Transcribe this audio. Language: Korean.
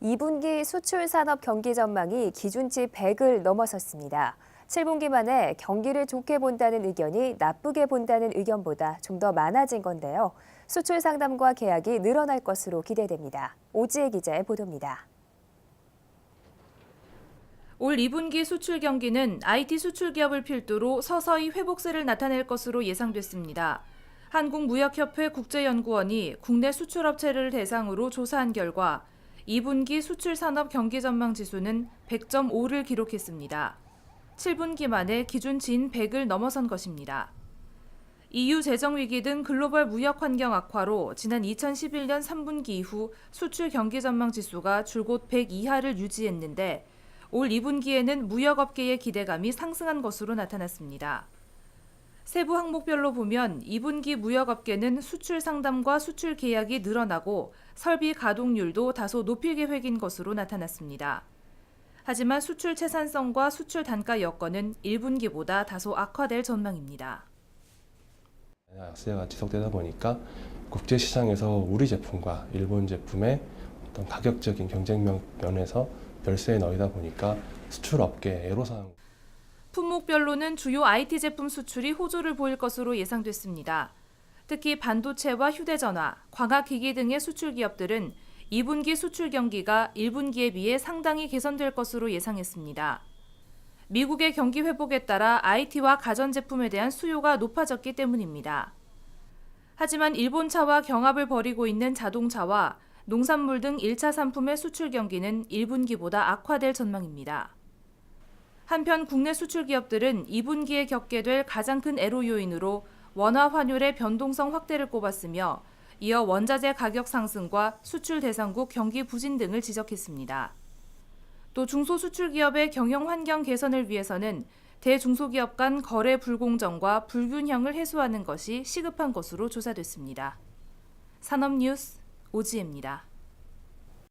2분기 수출 산업 경기 전망이 기준치 100을 넘어섰습니다. 7분기 만에 경기를 좋게 본다는 의견이 나쁘게 본다는 의견보다 좀 더 많아진 건데요. 수출 상담과 계약이 늘어날 것으로 기대됩니다. 오지혜 기자의 보도입니다. 올 2분기 수출 경기는 IT 수출 기업을 필두로 서서히 회복세를 나타낼 것으로 예상됐습니다. 한국무역협회 국제연구원이 국내 수출업체를 대상으로 조사한 결과 2분기 수출 산업 경기 전망 지수는 100.5를 기록했습니다. 7분기 만에 기준치인 100을 넘어선 것입니다. EU 재정위기 등 글로벌 무역 환경 악화로 지난 2011년 3분기 이후 수출 경기 전망 지수가 줄곧 100 이하를 유지했는데 올 2분기에는 무역업계의 기대감이 상승한 것으로 나타났습니다. 세부 항목별로 보면 2분기 무역업계는 수출 상담과 수출 계약이 늘어나고 설비 가동률도 다소 높일 계획인 것으로 나타났습니다. 하지만 수출 채산성과 수출 단가 여건은 1분기보다 다소 악화될 전망입니다. 약세가 지속되다 보니까 국제시장에서 우리 제품과 일본 제품의 어떤 가격적인 경쟁력 면에서 열세에 넣이다 보니까 수출업계 애로사항. 품목별로는 주요 IT 제품 수출이 호조를 보일 것으로 예상됐습니다. 특히 반도체와 휴대전화, 광학기기 등의 수출 기업들은 2분기 수출 경기가 1분기에 비해 상당히 개선될 것으로 예상했습니다. 미국의 경기 회복에 따라 IT와 가전제품에 대한 수요가 높아졌기 때문입니다. 하지만 일본차와 경합을 벌이고 있는 자동차와 농산물 등 1차 상품의 수출 경기는 1분기보다 악화될 전망입니다. 한편 국내 수출 기업들은 2분기에 겪게 될 가장 큰 애로 요인으로 원화 환율의 변동성 확대를 꼽았으며 이어 원자재 가격 상승과 수출 대상국 경기 부진 등을 지적했습니다. 또 중소수출기업의 경영 환경 개선을 위해서는 대중소기업 간 거래 불공정과 불균형을 해소하는 것이 시급한 것으로 조사됐습니다. 산업뉴스 오지혜입니다.